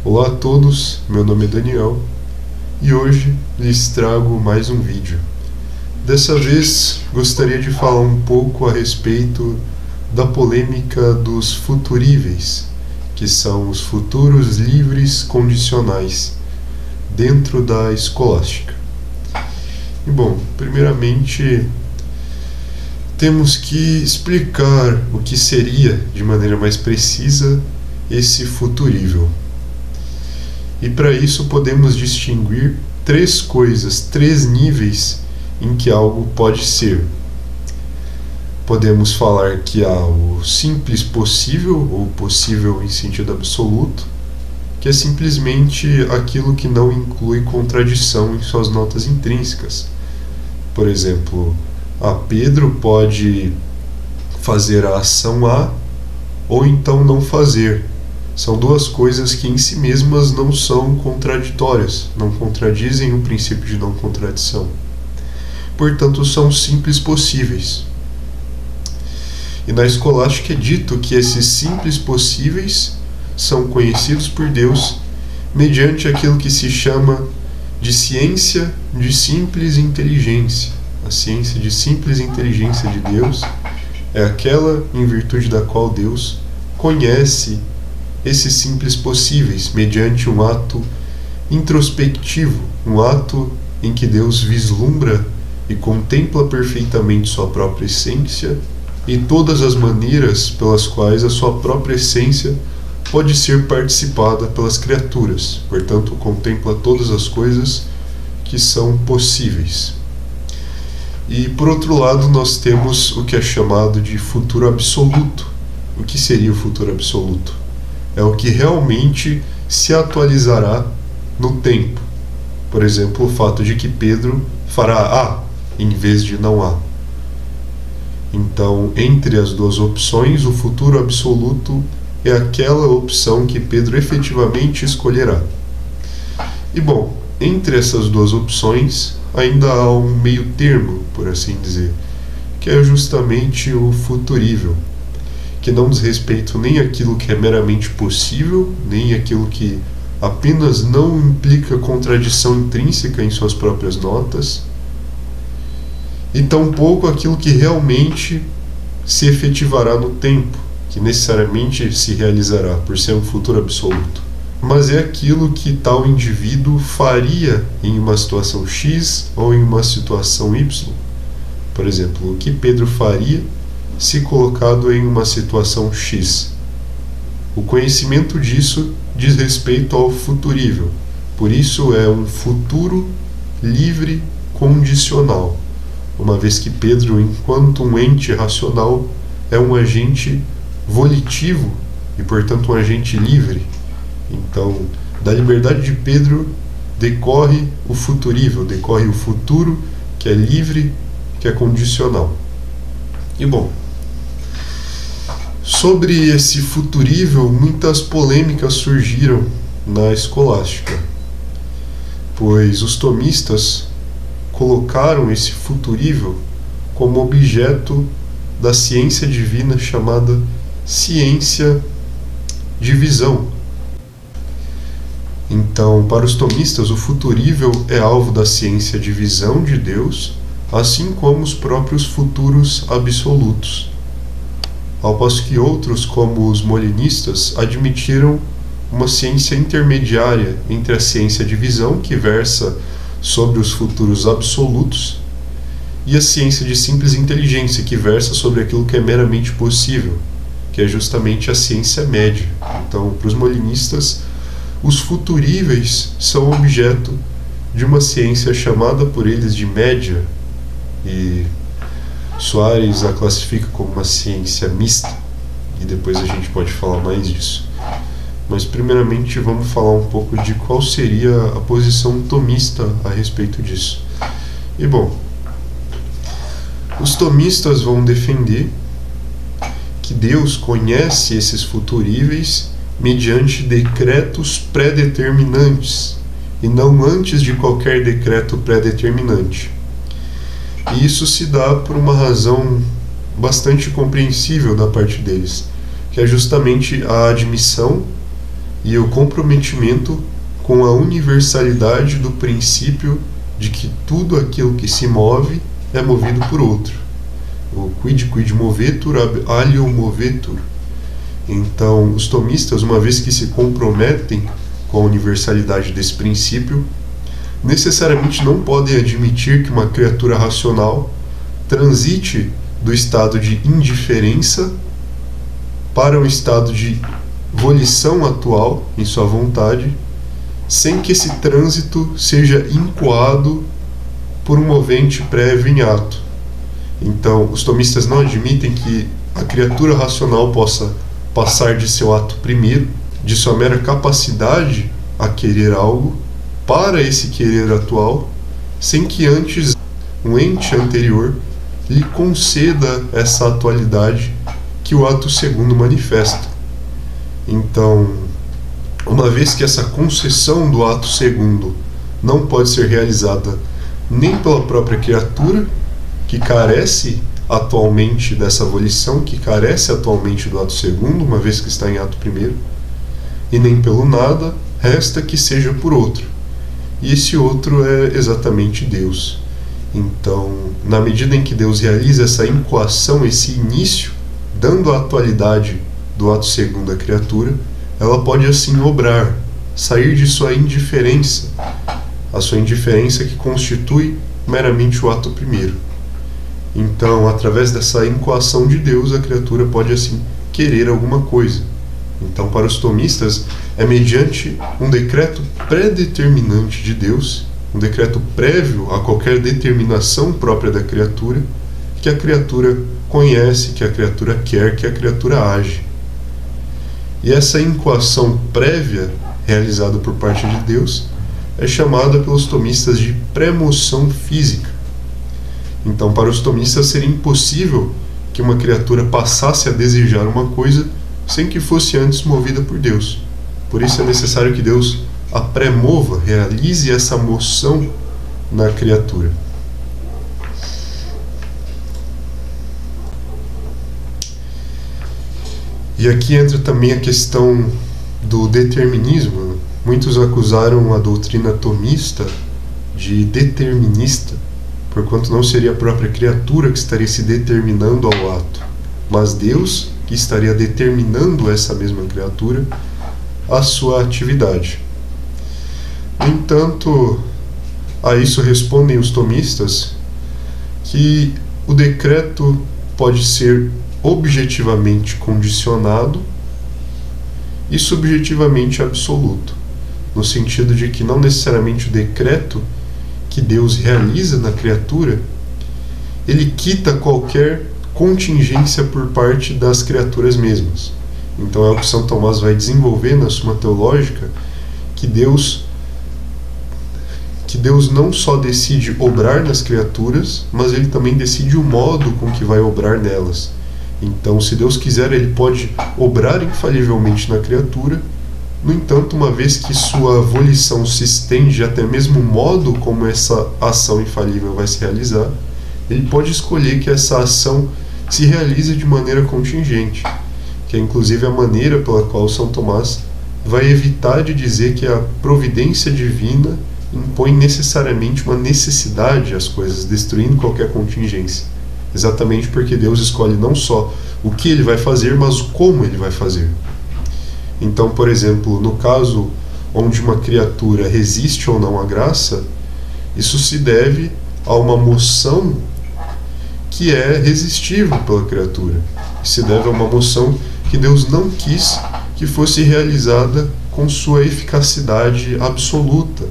Olá a todos, meu nome é Daniel e hoje lhes trago mais um vídeo. Dessa vez gostaria de falar um pouco a respeito da polêmica dos futuríveis, que são os futuros livres condicionais, dentro da escolástica. E bom, primeiramente temos que explicar o que seria, de maneira mais precisa, esse futurível. E para isso podemos distinguir três coisas, três níveis em que algo pode ser. Podemos falar que há o simples possível, ou possível em sentido absoluto, que é simplesmente aquilo que não inclui contradição em suas notas intrínsecas. Por exemplo, Pedro pode fazer a ação A ou então não fazer. São duas coisas que em si mesmas não são contraditórias, não contradizem o princípio de não contradição. Portanto, são simples possíveis. E na escolástica é dito que esses simples possíveis são conhecidos por Deus mediante aquilo que se chama de ciência de simples inteligência. A ciência de simples inteligência de Deus é aquela em virtude da qual Deus conhece esses simples possíveis mediante um ato introspectivo, um ato em que Deus vislumbra e contempla perfeitamente sua própria essência e todas as maneiras pelas quais a sua própria essência pode ser participada pelas criaturas. Portanto, contempla todas as coisas que são possíveis. E por outro lado, nós temos o que é chamado de futuro absoluto. O que seria o futuro absoluto? É o que realmente se atualizará no tempo. Por exemplo, o fato de que Pedro fará A em vez de não A. Então, entre as duas opções, o futuro absoluto é aquela opção que Pedro efetivamente escolherá. E bom, entre essas duas opções, ainda há um meio termo, por assim dizer, que é justamente o futurível, que não diz respeito nem àquilo que é meramente possível, nem àquilo que apenas não implica contradição intrínseca em suas próprias notas, e tampouco aquilo que realmente se efetivará no tempo, que necessariamente se realizará, por ser um futuro absoluto. Mas é aquilo que tal indivíduo faria em uma situação X ou em uma situação Y. Por exemplo, o que Pedro faria se colocado em uma situação X. O conhecimento disso diz respeito ao futurível. Por isso é um futuro livre condicional, uma vez que Pedro, enquanto um ente racional, é um agente volitivo e, portanto, um agente livre. Então, da liberdade de Pedro decorre o futurível, decorre o futuro que é livre, que é condicional. E bom, sobre esse futurível, muitas polêmicas surgiram na escolástica, pois os tomistas colocaram esse futurível como objeto da ciência divina chamada ciência de visão. Então, para os tomistas, o futurível é alvo da ciência de visão de Deus, assim como os próprios futuros absolutos. Ao passo que outros, como os molinistas, admitiram uma ciência intermediária entre a ciência de visão, que versa sobre os futuros absolutos, e a ciência de simples inteligência, que versa sobre aquilo que é meramente possível, que é justamente a ciência média. Então, para os molinistas, os futuríveis são objeto de uma ciência chamada por eles de média, e Soares a classifica como uma ciência mista, e depois a gente pode falar mais disso. Mas primeiramente vamos falar um pouco de qual seria a posição tomista a respeito disso. E bom, os tomistas vão defender que Deus conhece esses futuríveis mediante decretos pré-determinantes, e não antes de qualquer decreto pré-determinante. E isso se dá por uma razão bastante compreensível da parte deles, que é justamente a admissão e o comprometimento com a universalidade do princípio de que tudo aquilo que se move é movido por outro. O quid movetur ab alio movetur. Então, os tomistas, uma vez que se comprometem com a universalidade desse princípio, necessariamente não podem admitir que uma criatura racional transite do estado de indiferença para um estado de volição atual em sua vontade, sem que esse trânsito seja incoado por um movente prévio em ato. Então, os tomistas não admitem que a criatura racional possa passar de seu ato primeiro, de sua mera capacidade a querer algo, para esse querer atual, sem que antes um ente anterior lhe conceda essa atualidade que o ato segundo manifesta. Então, uma vez que essa concessão do ato segundo não pode ser realizada nem pela própria criatura, que carece atualmente dessa volição, que carece atualmente do ato segundo, uma vez que está em ato primeiro, e nem pelo nada, resta que seja por outro. E esse outro é exatamente Deus. Então, na medida em que Deus realiza essa incoação, esse início, dando a atualidade do ato segundo à criatura, ela pode assim obrar, sair de sua indiferença, a sua indiferença que constitui meramente o ato primeiro. Então, através dessa incoação de Deus, a criatura pode assim querer alguma coisa. Então, para os tomistas, é mediante um decreto pré-determinante de Deus, um decreto prévio a qualquer determinação própria da criatura, que a criatura conhece, que a criatura quer, que a criatura age. E essa incoação prévia, realizada por parte de Deus, é chamada pelos tomistas de pré-moção física. Então, para os tomistas, seria impossível que uma criatura passasse a desejar uma coisa sem que fosse antes movida por Deus. Por isso é necessário que Deus a pré-mova, realize essa moção na criatura. E aqui entra também a questão do determinismo. Muitos acusaram a doutrina tomista de determinista, porquanto não seria a própria criatura que estaria se determinando ao ato, mas Deus que estaria determinando essa mesma criatura a sua atividade. No entanto, a isso respondem os tomistas que o decreto pode ser objetivamente condicionado e subjetivamente absoluto, no sentido de que não necessariamente o decreto que Deus realiza na criatura, ele quita qualquer contingência por parte das criaturas mesmas. Então é o que São Tomás vai desenvolver na Suma Teológica, que Deus não só decide obrar nas criaturas, mas ele também decide o modo com que vai obrar nelas. Então, se Deus quiser, ele pode obrar infalivelmente na criatura. No entanto, uma vez que sua volição se estende até mesmo o modo como essa ação infalível vai se realizar, ele pode escolher que essa ação se realize de maneira contingente, que é inclusive a maneira pela qual São Tomás vai evitar de dizer que a providência divina impõe necessariamente uma necessidade às coisas, destruindo qualquer contingência. Exatamente porque Deus escolhe não só o que ele vai fazer, mas como ele vai fazer. Então, por exemplo, no caso onde uma criatura resiste ou não à graça, isso se deve a uma moção que é resistível pela criatura. Se deve a uma moção que Deus não quis que fosse realizada com sua eficacidade absoluta.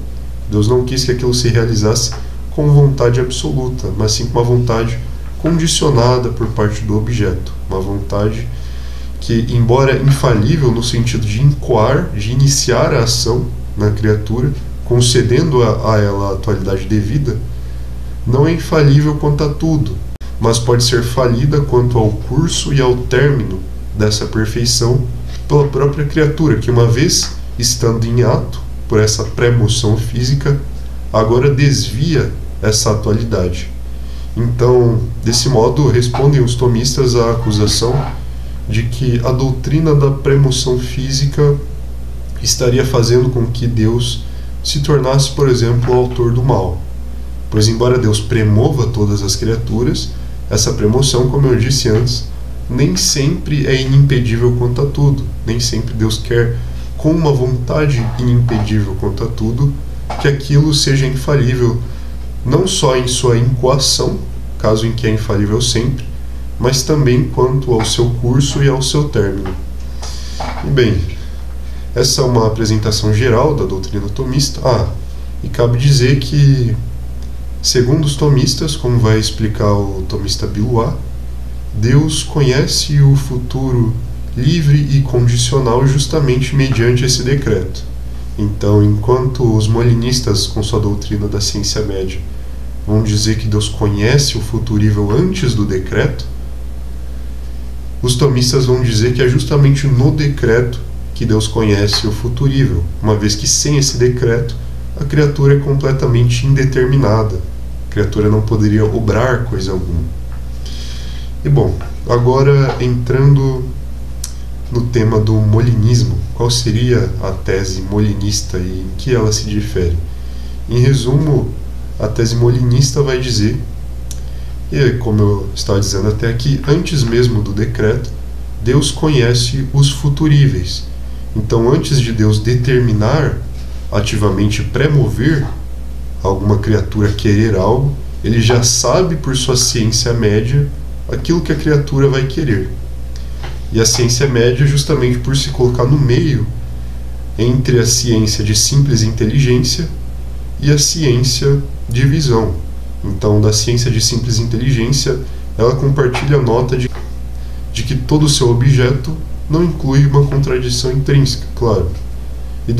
Deus não quis que aquilo se realizasse com vontade absoluta, mas sim com uma vontade condicionada por parte do objeto. Uma vontade que, embora infalível no sentido de incoar, de iniciar a ação na criatura, concedendo a ela a atualidade devida, não é infalível quanto a tudo, mas pode ser falida quanto ao curso e ao término dessa perfeição pela própria criatura, que uma vez estando em ato, por essa pré-moção física, agora desvia essa atualidade. Então, desse modo, respondem os tomistas à acusação de que a doutrina da pré-moção física estaria fazendo com que Deus se tornasse, por exemplo, o autor do mal. Pois, embora Deus premova todas as criaturas, essa premoção, como eu disse antes, nem sempre é inimpedível quanto a tudo. Nem sempre Deus quer, com uma vontade inimpedível quanto a tudo, que aquilo seja infalível, não só em sua incoação, caso em que é infalível sempre, mas também quanto ao seu curso e ao seu término. E bem, essa é uma apresentação geral da doutrina tomista. E cabe dizer que, segundo os tomistas, como vai explicar o tomista Biluá, Deus conhece o futuro livre e condicional justamente mediante esse decreto. Então, enquanto os molinistas, com sua doutrina da ciência média, vão dizer que Deus conhece o futurível antes do decreto, os tomistas vão dizer que é justamente no decreto que Deus conhece o futurível, uma vez que sem esse decreto a criatura é completamente indeterminada. A criatura não poderia obrar coisa alguma. E bom, agora entrando no tema do molinismo, qual seria a tese molinista e em que ela se difere? Em resumo, a tese molinista vai dizer, e como eu estava dizendo até aqui, antes mesmo do decreto, Deus conhece os futuríveis. Então, antes de Deus determinar, ativamente premover alguma criatura querer algo, ele já sabe por sua ciência média aquilo que a criatura vai querer. E a ciência média, justamente por se colocar no meio entre a ciência de simples inteligência e a ciência de visão. Então, da ciência de simples inteligência, ela compartilha a nota de que todo o seu objeto não inclui uma contradição intrínseca, claro. E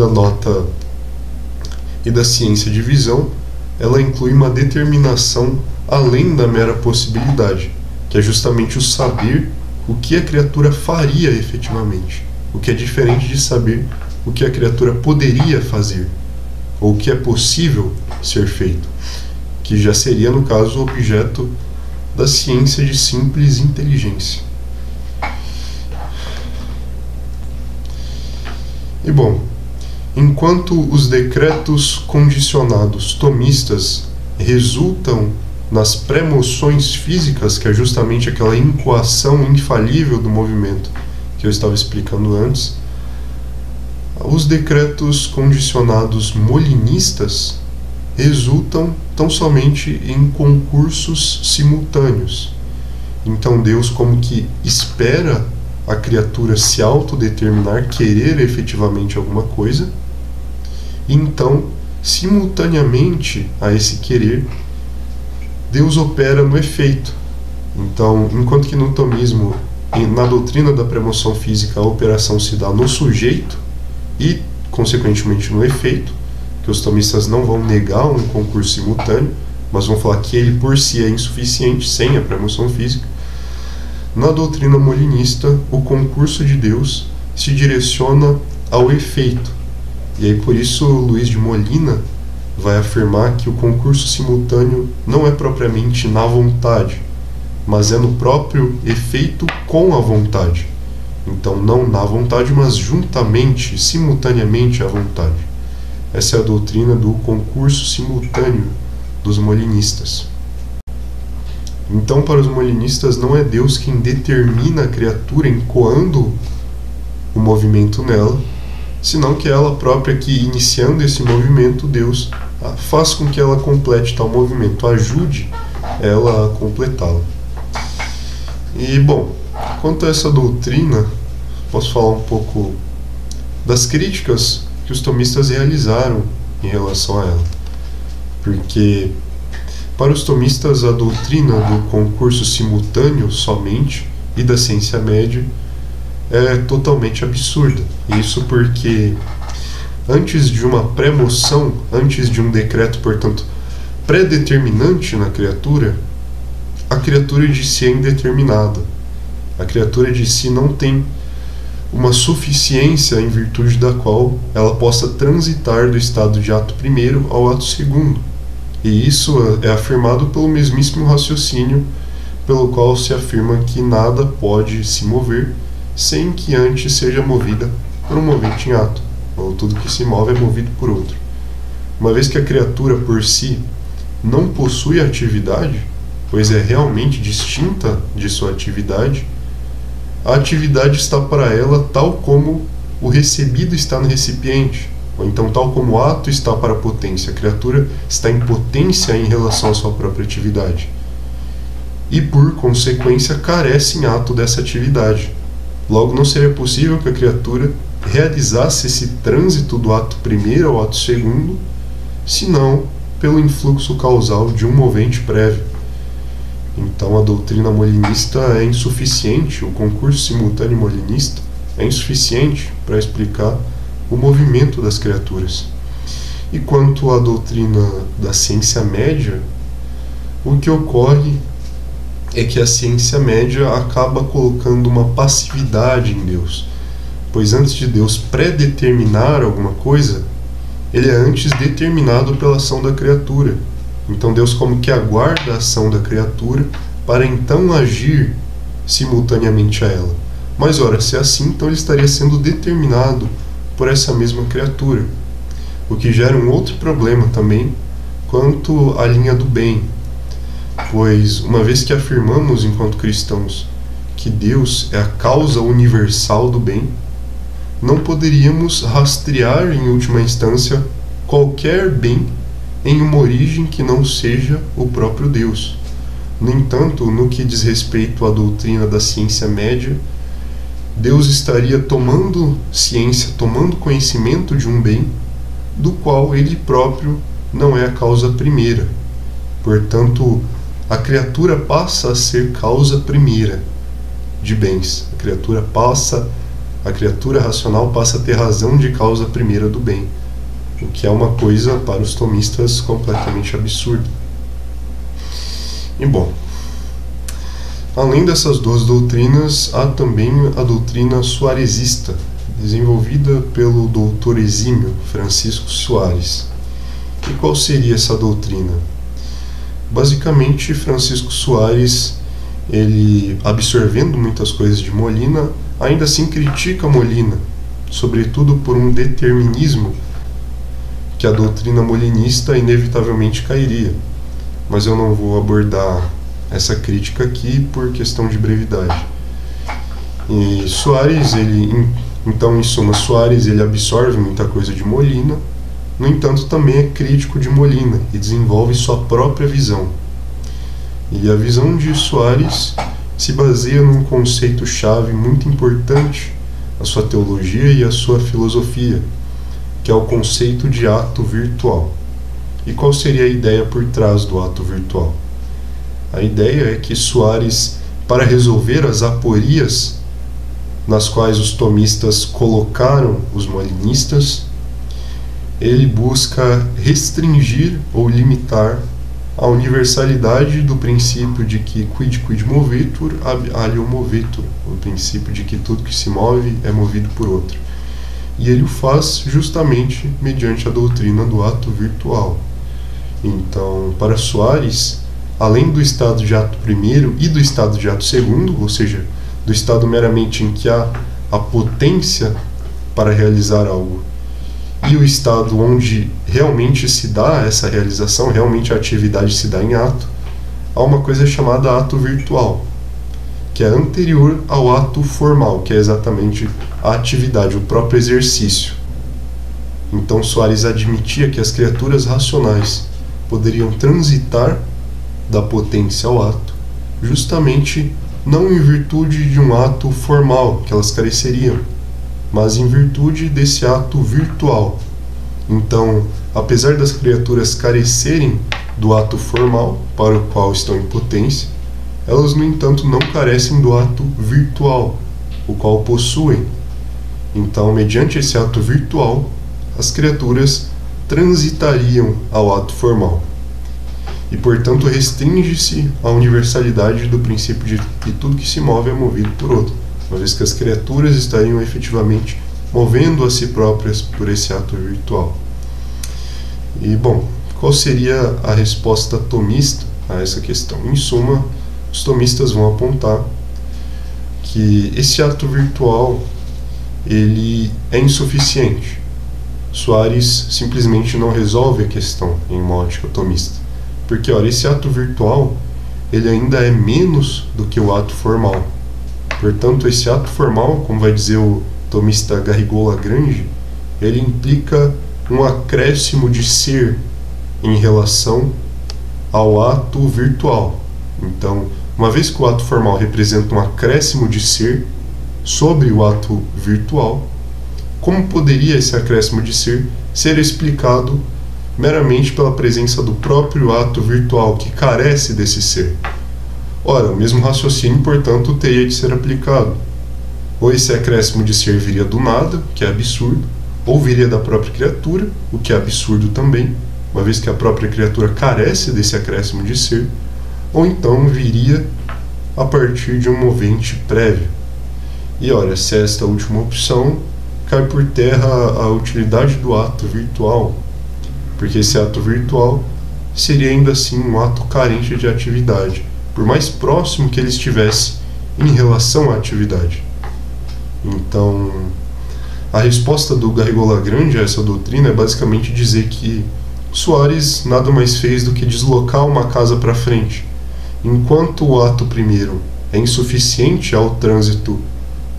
da ciência de visão, ela inclui uma determinação além da mera possibilidade, que é justamente o saber o que a criatura faria efetivamente, o que é diferente de saber o que a criatura poderia fazer, ou o que é possível ser feito, que já seria, no caso, o objeto da ciência de simples inteligência. E bom, enquanto os decretos condicionados tomistas resultam nas premoções físicas, que é justamente aquela incoação infalível do movimento que eu estava explicando antes, os decretos condicionados molinistas resultam tão somente em concursos simultâneos. Então Deus como que espera a criatura se autodeterminar, querer efetivamente alguma coisa, e então, simultaneamente a esse querer, Deus opera no efeito. Então, enquanto que no tomismo, na doutrina da premoção física, a operação se dá no sujeito e, consequentemente, no efeito, que os tomistas não vão negar um concurso simultâneo, mas vão falar que ele por si é insuficiente sem a premoção física. Na doutrina molinista, o concurso de Deus se direciona ao efeito. E aí por isso Luís de Molina vai afirmar que o concurso simultâneo não é propriamente na vontade, mas é no próprio efeito com a vontade. Então não na vontade, mas juntamente, simultaneamente à vontade. Essa é a doutrina do concurso simultâneo dos molinistas. Então, para os molinistas, não é Deus quem determina a criatura encoando o movimento nela, senão que ela própria que, iniciando esse movimento, Deus faz com que ela complete tal movimento, ajude ela a completá-lo. E, bom, quanto a essa doutrina, posso falar um pouco das críticas que os tomistas realizaram em relação a ela. Porque, para os tomistas, a doutrina do concurso simultâneo somente e da ciência média é totalmente absurda. Isso porque, antes de uma pré-moção, antes de um decreto, portanto, pré-determinante na criatura, a criatura de si é indeterminada. A criatura de si não tem uma suficiência em virtude da qual ela possa transitar do estado de ato primeiro ao ato segundo. E isso é afirmado pelo mesmíssimo raciocínio pelo qual se afirma que nada pode se mover sem que antes seja movida por um movente em ato, ou tudo que se move é movido por outro. Uma vez que a criatura por si não possui atividade, pois é realmente distinta de sua atividade, a atividade está para ela tal como o recebido está no recipiente, ou então tal como o ato está para a potência. A criatura está em potência em relação à sua própria atividade. E, por consequência, carece em ato dessa atividade. Logo, não seria possível que a criatura realizasse esse trânsito do ato primeiro ao ato segundo, senão pelo influxo causal de um movente prévio. Então, a doutrina molinista é insuficiente, o concurso simultâneo molinista é insuficiente para explicar o movimento das criaturas. E quanto à doutrina da ciência média, o que ocorre é que a ciência média acaba colocando uma passividade em Deus, pois antes de Deus predeterminar alguma coisa, ele é antes determinado pela ação da criatura. Então Deus como que aguarda a ação da criatura para então agir simultaneamente a ela. Mas ora, se é assim, então ele estaria sendo determinado por essa mesma criatura, o que gera um outro problema também quanto à linha do bem, pois uma vez que afirmamos enquanto cristãos que Deus é a causa universal do bem, não poderíamos rastrear em última instância qualquer bem em uma origem que não seja o próprio Deus. No entanto, no que diz respeito à doutrina da ciência média, Deus estaria tomando ciência, tomando conhecimento de um bem do qual ele próprio não é a causa primeira. Portanto, a criatura passa a ser causa primeira de bens. A criatura racional passa a ter razão de causa primeira do bem, o que é uma coisa para os tomistas completamente absurda. E bom, além dessas duas doutrinas, há também a doutrina suarezista, desenvolvida pelo doutor exímio Francisco Soares. E qual seria essa doutrina? Basicamente, Francisco Soares, ele, absorvendo muitas coisas de Molina, ainda assim critica Molina, sobretudo por um determinismo que a doutrina molinista inevitavelmente cairia. Mas eu não vou abordar essa crítica aqui por questão de brevidade. E Soares, então em suma, Soares ele absorve muita coisa de Molina, no entanto também é crítico de Molina e desenvolve sua própria visão. E a visão de Soares se baseia num conceito-chave muito importante na sua teologia e a sua filosofia, que é o conceito de ato virtual. E qual seria a ideia por trás do ato virtual? A ideia é que Soares, para resolver as aporias nas quais os tomistas colocaram os molinistas, ele busca restringir ou limitar a universalidade do princípio de que quid movetur ab alio movetur, o princípio de que tudo que se move é movido por outro. E ele o faz justamente mediante a doutrina do ato virtual. Então, para Soares, além do estado de ato primeiro e do estado de ato segundo, ou seja, do estado meramente em que há a potência para realizar algo, e o estado onde realmente se dá essa realização, realmente a atividade se dá em ato, há uma coisa chamada ato virtual, que é anterior ao ato formal, que é exatamente a atividade, o próprio exercício. Então Soares admitia que as criaturas racionais poderiam transitar da potência ao ato, justamente não em virtude de um ato formal que elas careceriam, mas em virtude desse ato virtual. Então, apesar das criaturas carecerem do ato formal para o qual estão em potência, elas, no entanto, não carecem do ato virtual, o qual possuem. Então, mediante esse ato virtual, as criaturas transitariam ao ato formal. E, portanto, restringe-se a universalidade do princípio de que tudo que se move é movido por outro, uma vez que as criaturas estariam efetivamente movendo a si próprias por esse ato virtual. E, bom, qual seria a resposta tomista a essa questão? Em suma, os tomistas vão apontar que esse ato virtual ele é insuficiente, Soares simplesmente não resolve a questão em uma ótica tomista. Porque, olha, esse ato virtual, ele ainda é menos do que o ato formal. Portanto, esse ato formal, como vai dizer o tomista Garrigou-Lagrange, ele implica um acréscimo de ser em relação ao ato virtual. Então, uma vez que o ato formal representa um acréscimo de ser sobre o ato virtual, como poderia esse acréscimo de ser explicado meramente pela presença do próprio ato virtual, que carece desse ser? Ora, o mesmo raciocínio, portanto, teria de ser aplicado. Ou esse acréscimo de ser viria do nada, que é absurdo, ou viria da própria criatura, o que é absurdo também, uma vez que a própria criatura carece desse acréscimo de ser, ou então viria a partir de um movente prévio. E olha, se esta última opção, cai por terra a utilidade do ato virtual, porque esse ato virtual seria ainda assim um ato carente de atividade, por mais próximo que ele estivesse em relação à atividade. Então, a resposta do Garrigou-Lagrange a essa doutrina é basicamente dizer que Soares nada mais fez do que deslocar uma casa para frente, enquanto o ato primeiro é insuficiente ao trânsito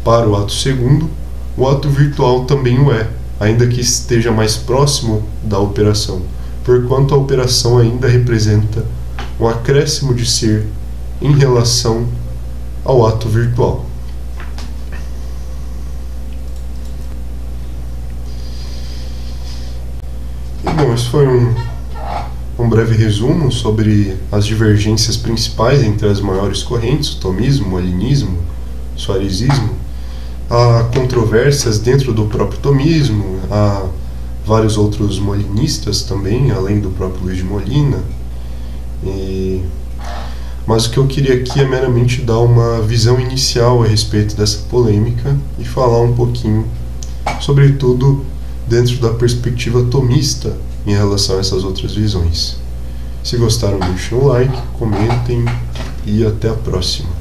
para o ato segundo, o ato virtual também o é, ainda que esteja mais próximo da operação, porquanto a operação ainda representa um acréscimo de ser em relação ao ato virtual. E bom, esse foi um breve resumo sobre as divergências principais entre as maiores correntes, o tomismo, o molinismo, o soaresismo. Há controvérsias dentro do próprio tomismo, há vários outros molinistas também, além do próprio Luiz de Molina. Mas o que eu queria aqui é meramente dar uma visão inicial a respeito dessa polêmica e falar um pouquinho, sobretudo dentro da perspectiva tomista em relação a essas outras visões. Se gostaram, deixem um like, comentem e até a próxima.